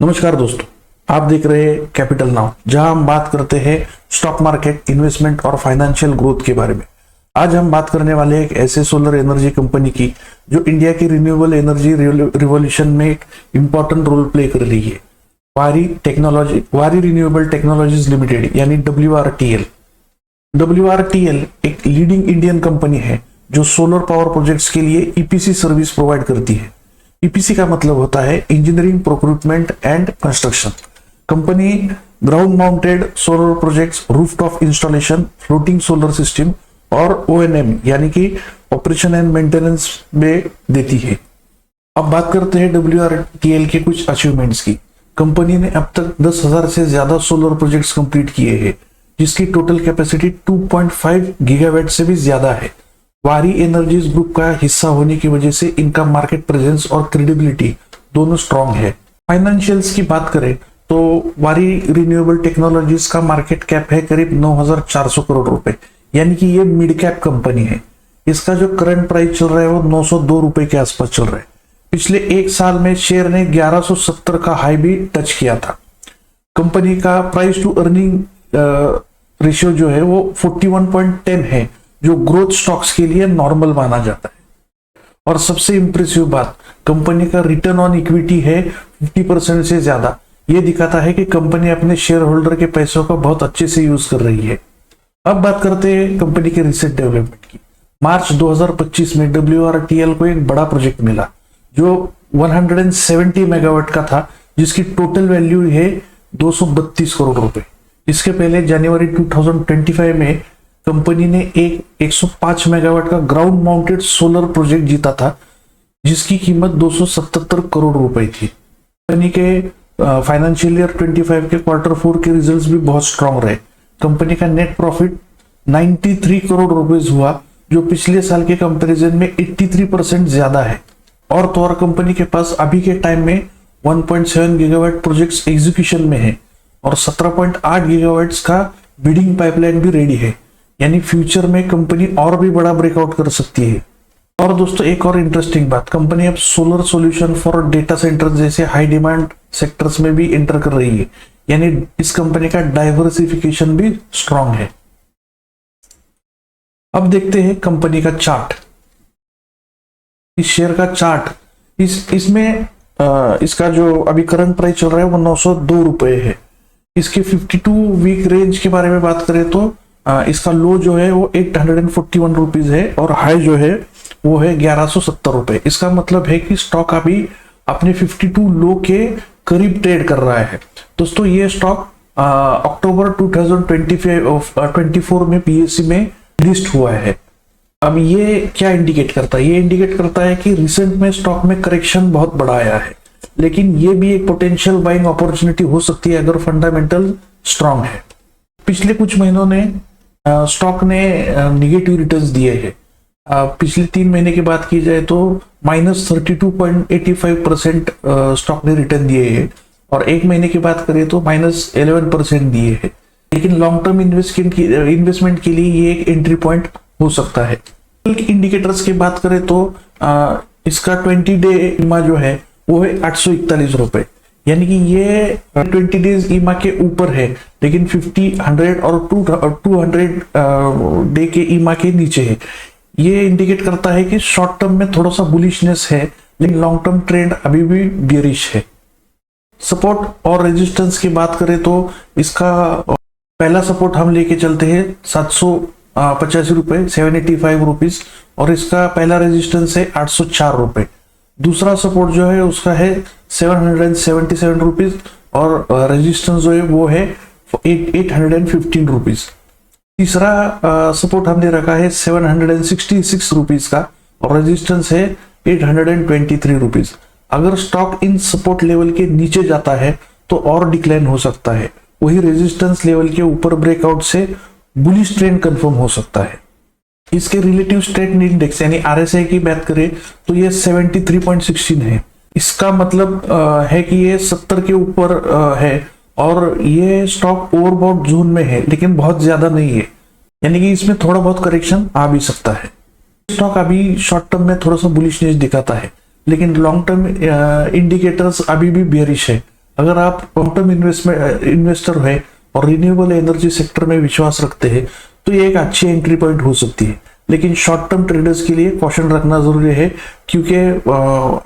नमस्कार दोस्तों, आप देख रहे हैं कैपिटल नाउ, जहां हम बात करते हैं स्टॉक मार्केट, इन्वेस्टमेंट और फाइनेंशियल ग्रोथ के बारे में। आज हम बात करने वाले हैं एक ऐसे सोलर एनर्जी कंपनी की जो इंडिया की रिन्यूएबल एनर्जी रिवॉल्यूशन में एक इंपॉर्टेंट रोल प्ले कर रही है। वारी रिन्यूएबल टेक्नोलॉजीज लिमिटेड यानी WRTL। WRTL एक लीडिंग इंडियन कंपनी है जो सोलर पावर प्रोजेक्ट्स के लिए EPC सर्विस प्रोवाइड करती है। EPC का मतलब होता है engineering, procurement and construction. Company ground mounted solar projects, rooftop installation, floating solar system और ONM यानी कि ऑपरेशन एंड मेंटेनेंस में देती है। अब बात करते हैं WRTL के कुछ अचीवमेंट्स की। कंपनी ने अब तक 10,000 से ज्यादा सोलर प्रोजेक्ट्स कंप्लीट किए हैं, जिसकी टोटल कैपेसिटी 2.5 गीगावाट से भी ज्यादा है। वारी एनर्जीज ग्रुप का हिस्सा होने की वजह से इनका मार्केट प्रेजेंस और क्रेडिबिलिटी दोनों स्ट्रांग है। फाइनेंशियल्स की बात करें तो वारी रिन्यूएबल टेक्नोलॉजीज का मार्केट कैप है करीब 9,400 करोड़ रुपए, यानी कि ये मिड कैप कंपनी है। इसका जो करंट प्राइस चल रहा है वो 902 रुपए के आसपास चल रहा है। पिछले एक साल में शेयर ने 1170 का हाई भी टच किया था। कंपनी का प्राइस टू अर्निंग रेशियो जो है वो 41.10 है, जो ग्रोथ स्टॉक्स के लिए नॉर्मल माना जाता है। और सबसे इंप्रेसिव बात, कंपनी का रिटर्न ऑन इक्विटी है 50% से ज्यादा। यह दिखाता है कि कंपनी अपने शेयर होल्डर के पैसों का बहुत अच्छे से यूज कर रही है। अब बात करते हैं कंपनी के रिसेंट डेवलपमेंट की। मार्च 2025 में WRTL को एक बड़ा प्रोजेक्ट मिला जो 170 मेगावाट का था, जिसकी टोटल वैल्यू है 232 करोड़ रुपए। इसके पहले जनवरी 2025 में कंपनी ने एक 105 मेगावाट का ग्राउंड माउंटेड सोलर प्रोजेक्ट जीता था, जिसकी कीमत 277 करोड़ रुपए थी। कंपनी के फाइनेंशियल ईयर 25 के Q4 के रिजल्ट्स भी बहुत स्ट्रांग रहे। कंपनी का नेट प्रॉफिट 93 करोड़ रुपए हुआ, जो पिछले साल के कंपैरिजन में 83% ज्यादा है। और तो और कंपनी के पास अभी के टाइम में 1.7 गीगावाट प्रोजेक्ट्स एग्जीक्यूशन में है और 17.8 गीगावाट्स का बिडिंग पाइपलाइन भी रेडी है, यानी फ्यूचर में कंपनी और भी बड़ा ब्रेकआउट कर सकती है। और दोस्तों, एक और इंटरेस्टिंग बात, कंपनी अब solar solution for data centre जैसे हाई डिमांड सेक्टर्स में भी एंटर कर रही है, यानी इस कंपनी का डाइवर्सिफिकेशन भी स्ट्रांग है। अब देखते हैं कंपनी का चार्ट। इस शेयर का चार्ट, इसमें इसका जो अभी करंट प्राइस चल रहा है वो 902 रुपए है। इसके 52 वीक रेंज के बारे में बात करें तो इसका लो जो है वो 841 रुपीज है और हाई जो है वो है 1170 रुपए। इसका मतलब है कि स्टॉक अभी अपने 52 लो के करीब ट्रेड कर रहा है। दोस्तों, ये स्टॉक अक्टूबर 2024 में PSE में लिस्ट हुआ है। अब ये क्या इंडिकेट करता है? ये इंडिकेट करता है कि रिसेंट में स्टॉक में करेक्शन बहुत बड़ा आया है, लेकिन ये भी एक पोटेंशियल बाइंग अपॉर्चुनिटी हो सकती है अगर फंडामेंटल स्ट्रांग है। पिछले कुछ महीनों ने स्टॉक ने निगेटिव रिटर्न्स दिए हैं। पिछले 3 महीने की बात की जाए तो -32.85% स्टॉक ने रिटर्न दिए हैं और 1 महीने की बात करें तो -11% दिए हैं। लेकिन लॉन्ग टर्म इन्वेस्टमेंट के लिए ये एक एंट्री पॉइंट हो सकता है। इंडिकेटर्स की बात करें तो इसका 20 डे ईमा जो है वो है 841 रुपए, यानी कि ये 20 डेज ईमा के ऊपर है, लेकिन 50, 100 और 200 डे के ईमा के नीचे है। ये इंडिकेट करता है कि शॉर्ट टर्म में थोड़ा सा बुलिशनेस है, लेकिन लॉन्ग टर्म ट्रेंड अभी भी बेयरिश है। सपोर्ट और रेजिस्टेंस की बात करें तो इसका पहला सपोर्ट हम लेके चलते हैं 785 रुपए, 785 रुपीज, और इसका पहला रेजिस्टेंस है 804 रुपए। दूसरा सपोर्ट जो है उसका है 777 रुपीज और रेजिस्टेंस जो है वो है 815 रुपीज। तीसरा सपोर्ट हमने रखा है 766 रुपीज का और रेजिस्टेंस है 823 रुपीज। अगर स्टॉक इन सपोर्ट लेवल के नीचे जाता है तो और डिक्लाइन हो सकता है, वही रेजिस्टेंस लेवल के ऊपर ब्रेकआउट से बुलिश ट्रेंड कंफर्म हो सकता है। इसके रिलेटिव स्ट्रेंथ इंडेक्स यानी RSI की बात करें तो ये 73.16 है। इसका मतलब है कि ये 70 के ऊपर है और ये स्टॉक ओवरबॉट जोन में है, लेकिन बहुत ज्यादा नहीं है, यानी कि इसमें थोड़ा बहुत करेक्शन आ भी सकता है। स्टॉक अभी शॉर्ट टर्म में थोड़ा सा बुलिशनेस दिखाता है, लेकिन लॉन्ग टर्म इंडिकेटर्स अभी भी बेयरिश है। अगर आप लॉन्ग टर्म इन्वेस्टर है और रिन्यूएबल एनर्जी सेक्टर में विश्वास रखते हैं तो ये एक अच्छी एंट्री पॉइंट हो सकती है। लेकिन शॉर्ट टर्म ट्रेडर्स के लिए कॉशन रखना जरूरी है, क्योंकि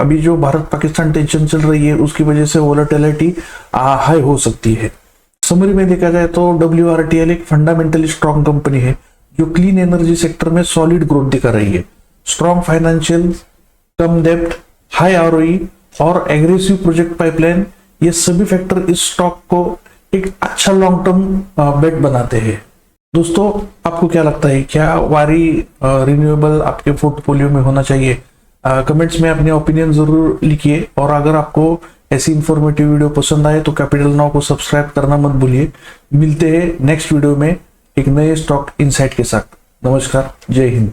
अभी जो भारत पाकिस्तान टेंशन चल रही है उसकी वजह से वोलेटिलिटी हाई हो सकती है। समरी में देखा जाए तो WRTL एक फंडामेंटली स्ट्रॉन्ग कंपनी है जो क्लीन एनर्जी सेक्टर में सॉलिड ग्रोथ दिखा रही है। स्ट्रॉन्ग फाइनेंशियल, कम डेब्ट, हाई ROE और एग्रेसिव प्रोजेक्ट पाइपलाइन, ये सभी फैक्टर इस स्टॉक को एक अच्छा लॉन्ग टर्म बेट बनाते हैं। दोस्तों, आपको क्या लगता है, क्या वारी रिन्यूएबल आपके पोर्टफोलियो में होना चाहिए? कमेंट्स में अपने ओपिनियन जरूर लिखिए, और अगर आपको ऐसी इंफॉर्मेटिव वीडियो पसंद आए तो कैपिटल नाउ को सब्सक्राइब करना मत भूलिए। मिलते हैं नेक्स्ट वीडियो में एक नए स्टॉक इनसाइट के साथ। नमस्कार, जय हिंद।